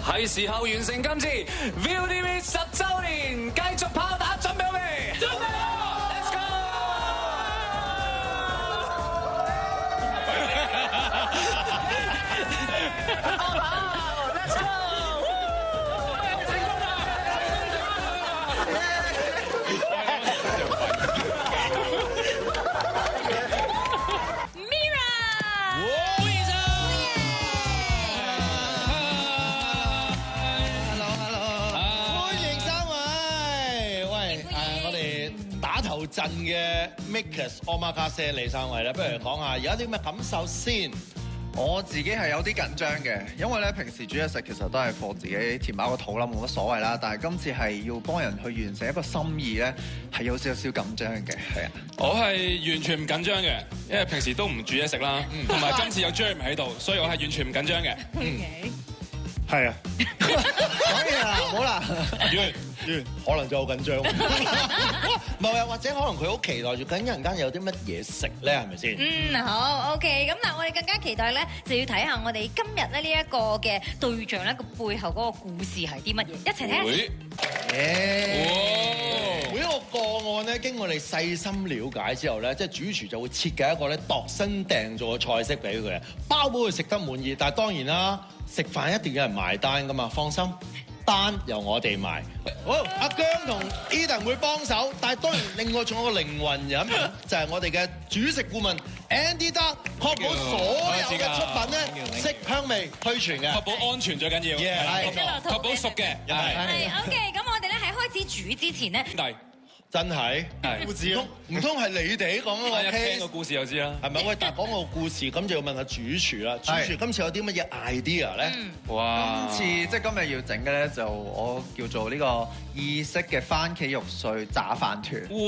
係時候完成今次 ViuTV 10週年，繼續炮打，準備好未？準備好 ，Let's go！ Let's go！ 成功啦！陣嘅 Makers Omakase 嚟3位咧，不如講下而家啲咩感受先？我自己係有啲緊張嘅，因為咧平時煮嘢食其實都係幫自己填飽個肚啦，冇乜所謂啦。但係今次係要幫人去完成一個心意咧，係有少少緊張嘅，係啊。我係完全唔緊張嘅，因為平時都唔煮嘢食啦，同埋今次有 Jeremy 喺度，所以我係完全唔緊張嘅。係啊，講嘢啦，好啦，完，可能就好緊張。唔係啊，或者可能佢好期待住緊陣間有啲乜嘢食咧，係咪先？好 OK。咁嗱，我哋更加期待咧，就要睇下我哋今日咧呢一個嘅對象咧個背後嗰個故事係啲乜嘢，一齊睇下。每一個個案咧，經過我哋細心了解之後咧，即係主廚就會設計一個咧度身訂做嘅菜式俾佢，包保佢食得滿意。但係當然啦，食飯一定有人埋單㗎嘛，放心。單由我哋埋，好，阿姜同 Eden 會幫手，但係當然另外仲有個靈魂人，就係我哋嘅主食顧問 Andy Duck，確保所有嘅出品咧色香味俱全嘅，確保安全最緊要，確保熟嘅，係 OK。咁我哋咧喺開始煮之前咧。真係故事唔通係你哋講嗰個 case？ 聽個故事就知啦，係咪？喂，但係講個故事咁就要問下主廚啦。主廚今次有啲乜嘢 idea 咧？哇！今次即係今日要整嘅咧，就我叫做呢個意式嘅番茄肉碎炸飯團。哇！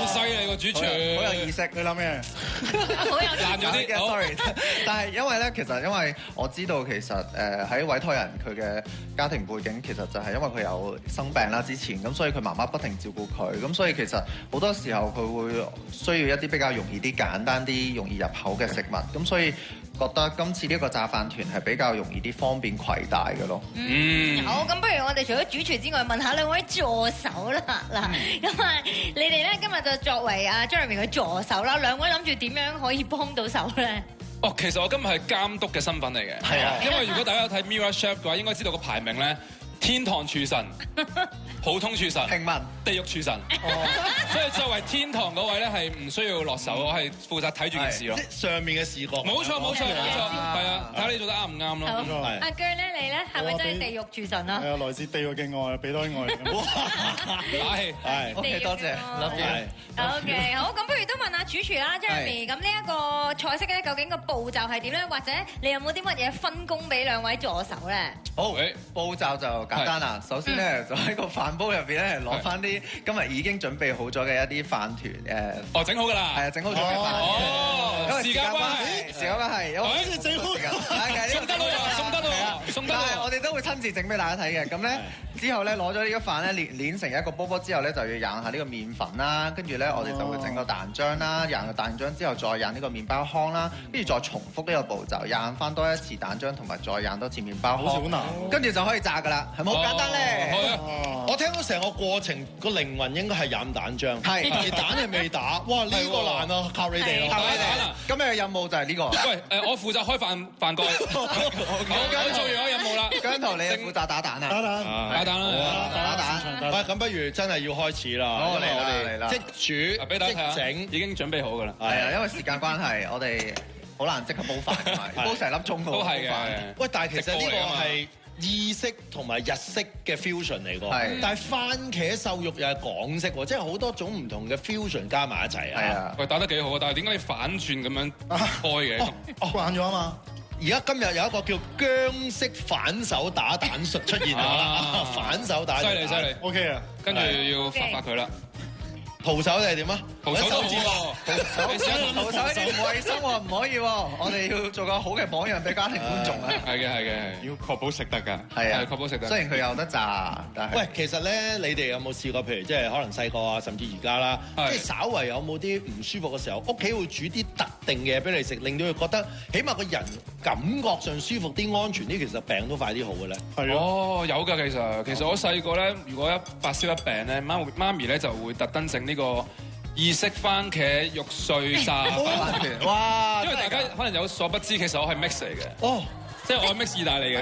好犀利個主廚，好有意識。你諗咩？好有爛咗啲嘅 ，sorry。但係因為咧，其實因為我知道其實喺委託人佢嘅家庭背景，其實就係因為佢有生病啦之前，咁所以佢媽媽不停照顧佢，咁所以其實好多時候佢會需要一啲比較容易啲、簡單啲、容易入口嘅食物，咁所以覺得今次呢個炸飯團係比較容易啲、方便攜帶嘅咯。好，咁不如我哋除咗主廚之外，問下兩位助手啦。嗱，咁啊，你哋咧今日就作為阿 Jeremy 嘅助手啦，兩位諗住點樣可以幫到手咧？哦，其實我今日係監督嘅身份嚟嘅，係啊，因為如果大家有睇 Mirror Chef 嘅話，應該知道個排名咧。天堂廚神、普通廚神、平民、地獄廚神，所以作為天堂嗰位咧係唔需要落手，我係負責睇住件事咯。上面嘅視覺，冇錯，係啊，睇下你做得啱唔啱咯。阿姜咧，你咧係咪真係地獄廚神啊？係啊，來自地獄嘅愛，俾多啲愛。係 OK，多謝，love you。OK，好，咁不如都問下主廚啦，Jeremy。咁呢一個菜式咧，究竟個步驟係點咧？或者你有冇啲乜嘢分工俾兩位助手咧？好，步驟就簡單啦。首先咧，就喺個飯煲入邊咧，攞翻啲今日已經準備好咗嘅一啲飯團哦，整好㗎啦。係啊，整好咗嘅飯團。因為時間關係，時間關係，因為整好送得咯，送得但係我哋都會親自整俾大家睇嘅。咁咧之後咧，攞咗呢個飯咧攣成一個波波之後咧，就要釀下呢個麵粉啦。跟住咧，我哋就會整個蛋漿啦。釀個蛋漿之後，再釀呢個麵包糠啦。跟住再重複呢個步驟，釀翻多一次蛋漿，同埋再釀多次麵包糠。好難。跟住就可以炸㗎啦，係咪好簡單咧？我聽到成個過程個靈魂應該係飲蛋漿，係而蛋係未打。哇！呢個難啊，靠你哋咯，靠你哋。今日嘅任務就係呢個。喂，我負責開飯蓋。我做完我任務啦。姜濤，你負責打蛋啊？打蛋，打蛋啦，打蛋。喂，咁不如真係要開始啦。好，嚟啦，即煮俾大家睇下，即整，已經準備好㗎啦。係啊，因為時間關係，我哋好難即刻煲飯㗎嘛，煲成粒鐘㗎喎。都係嘅。喂，但係其實呢個係意式同埋日式嘅 fusion 嚟㗎。係。但係番茄瘦肉又係港式喎，即係好多種唔同嘅 fusion 加埋一齊啊。係啊。喂，打得幾好啊！但係點解你反轉咁樣開嘅？慣咗啊嘛。而家今日有一個叫姜式反手打蛋術出現啦，反手打蛋。犀利。 OK 啊，跟住要發佢啦。徒手定係點啊？徒手都好喎，徒手唔衞生喎，唔可以喎。我哋要做個好嘅榜樣俾家庭觀眾啊。係嘅，要確保食得㗎。係啊，確保食得。雖然佢有得炸，但係喂，其實咧，你哋有冇試過？譬如即係可能細個啊，甚至而家啦，即係稍為有冇啲唔舒服嘅時候，屋企會煮啲特定嘅嘢俾你食，令到佢覺得起碼個人感覺上舒服啲、安全啲，其實病都快啲好嘅咧。係啊。哦，有㗎，其實我細個咧，如果一發燒一病咧，媽咪咧就會特登整呢個意式番茄肉碎炸飯。哇！因為大家可能有所不知，其實我係 mix 嚟嘅。哦，即係我係 mix 意大利嘅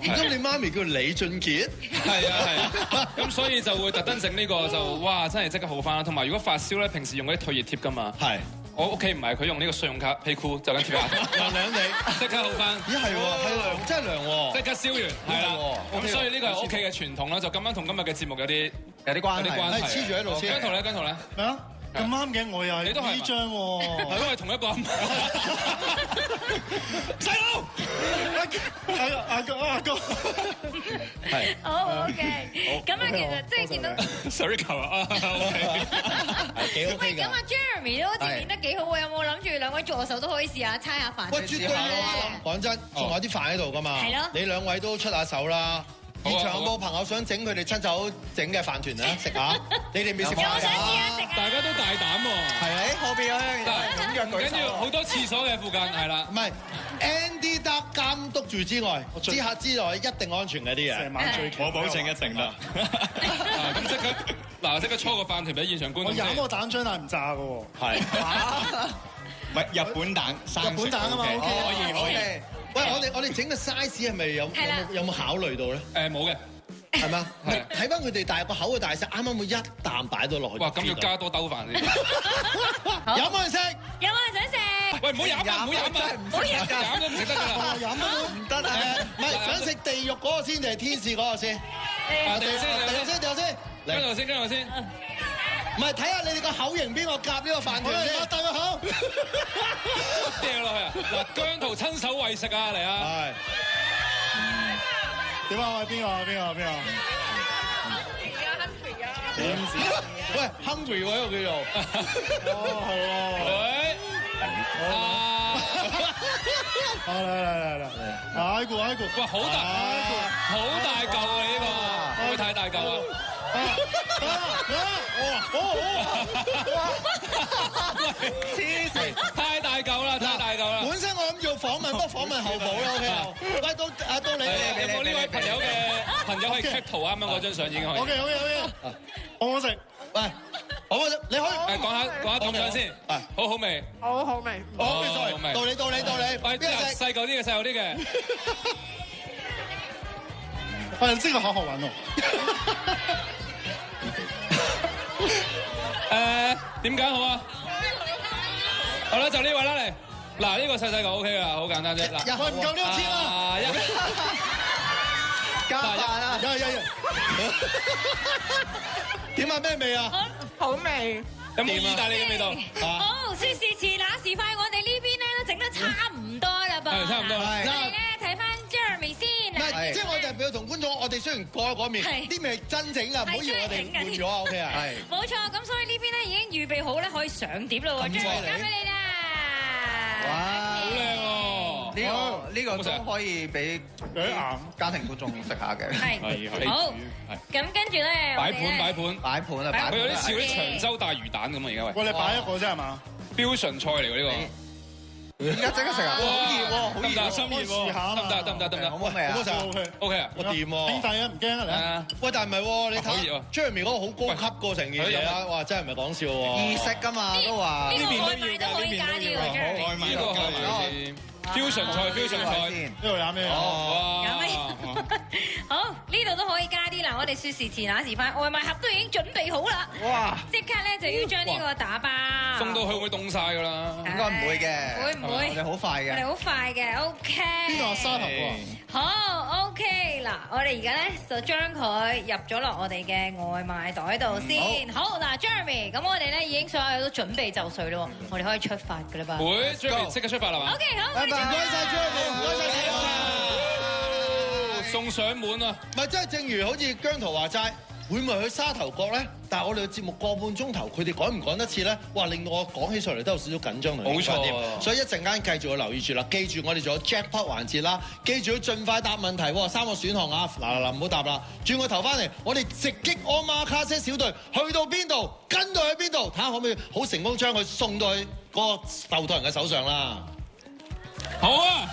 其實。咁你媽咪叫李俊傑？係啊，咁所以就會特登整呢個就哇真係即刻好翻啦。同埋如果發燒咧，平時用嗰啲退熱貼㗎嘛。係。我屋企唔係佢用呢個信用卡皮箍就咁貼下，涼你，即刻好翻。咦係喎，係涼，真係涼喎。即刻燒完，係啦。咁所以呢個係屋企嘅傳統啦，就咁樣同今日嘅節目有啲關係。黐住喺度先。姜濤咧？咩啊？咁啱嘅，我又係呢張喎。係因為同一個阿媽。細佬，阿哥。係。好 OK。咁啊，其實即係見到 sorry 球啊，OK。幾 OK 㗎。咁啊 Jeremy 都好似練得幾好喎，有冇諗住兩位助手都可以試下猜下飯？喂，絕對啊！講真，仲有啲飯喺度㗎嘛。係咯。你兩位都出下手啦。現場有冇朋友想整佢哋親手整嘅飯團啊？食下，你哋未食飯㗎？我想試下食啊！大家都大膽喎。係喺後邊啊，唔緊要，好多廁所嘅附近係啦。唔係 Andy 得監督住之外，之內一定安全嘅啲嘢。成晚最，我保證一定得。咁即刻搓個飯團俾現場觀眾。我飲個蛋漿但係唔炸嘅喎。係。唔係日本蛋，日本蛋啊嘛，OK。可以。喂，我哋整嘅 size 係咪有冇考慮到咧？冇嘅。係嘛？睇翻佢哋大個口嘅大細，啱啱會一啖擺到落去。哇！咁要加多兜飯先。有冇人食？有冇人想食？喂，唔好飲啊！唔好飲啊！唔好飲飲都唔食得㗎啦。飲都唔得啊！唔係想食地獄嗰個先定係天使嗰個先？地獄先。跟住先。唔係睇下你哋個口型邊個夾呢個飯團先。大個口。掉落去啊！嗱，姜濤親手餵食啊，嚟啊！係。點啊？喂，邊個？喂 ，hungry 喎呢個叫做。哦，係喎。嚟，挨過。哇，好大嚿啊！呢個會唔會太大嚿啊？黐線，太大嚿啦！本身我諗住訪問，不過訪問後補啦，OK。喂，到你有冇呢位朋友可以 cap 圖啱啱嗰張相已經可以。OK。我食。喂，你可以講下檔相先。好好味。好味。到你。喂，邊個細嚿啲嘅？喂，即係學穩喎。點揀好啊？好啦，就呢位啦嚟。嗱，呢個細個 OK 啦，好簡單啫。嗱，喂，唔夠呢個錢啊！加飯啊！點啊？咩味啊？好味。有冇意大利嘅味道？好，說時遲那時快，我哋呢邊咧都整得差唔多啦噃。係差唔多啦。我哋咧睇翻 Jeremy 先。即係我哋表同觀眾，我哋雖然過嗰面，啲味係真整㗎，唔好以為我哋換咗啊 OK 啊。冇錯，咁所以呢邊咧已經預備好咧，可以上碟啦喎。Jeremy 交俾你啦。哇，好靚喎！呢個都可以俾家庭觀眾食下嘅。係。好。咁跟住咧，擺盤。佢有啲似嗰啲長洲大魚蛋咁啊！而家喂，你擺一個啫係嘛？標準菜嚟喎呢個。而家即刻食啊！好熱喎，好熱，心熱喎，得。好味啊？OK 啊，我掂喎。兄弟啊，唔驚啊你。喂，但係唔係喎？你睇 Jeremy 嗰個好高級過成件嘢啊！哇，真係唔係講笑喎。意式㗎嘛，都話。呢個外賣都可以加啲喎 Jeremy。呢個係標準菜。呢度有咩？有咩？好，呢度都可以加啲啦。我哋說時遲那時快，外賣盒都已經準備好啦。哇！即刻咧就要將呢個打包。送到去會凍晒㗎啦。應該唔會嘅。會唔會？我哋好快嘅。我哋好快嘅 ，OK。邊個沙盒喎？好 OK 嗱，我哋而家咧就將佢入咗落我哋嘅外賣袋度先。好嗱 ，Jeremy，咁我哋咧已經所有都準備就緒咯，我哋可以出發㗎啦噃。會 Jeremy 即刻出發啦嘛 ？OK， 好，唔該晒 Jeremy，唔該晒你。送上門啊！唔係，即係正如好似姜濤話齋，會唔會去沙頭角咧？但係我哋嘅節目個半鐘頭，佢哋趕唔趕得切咧？哇！令到我講起上嚟都有少少緊張同冇錯所以一陣間繼續要留意住啦。記住我哋仲有 Jackpot 環節啦，記住要盡快答問題喎，3個選項啊！嗱唔好答啦，轉個頭翻嚟，我哋直擊安馬卡車小隊去到邊度，跟到去邊度，睇下可唔可以好成功將佢送到去嗰個受託人嘅手上啦。好啊！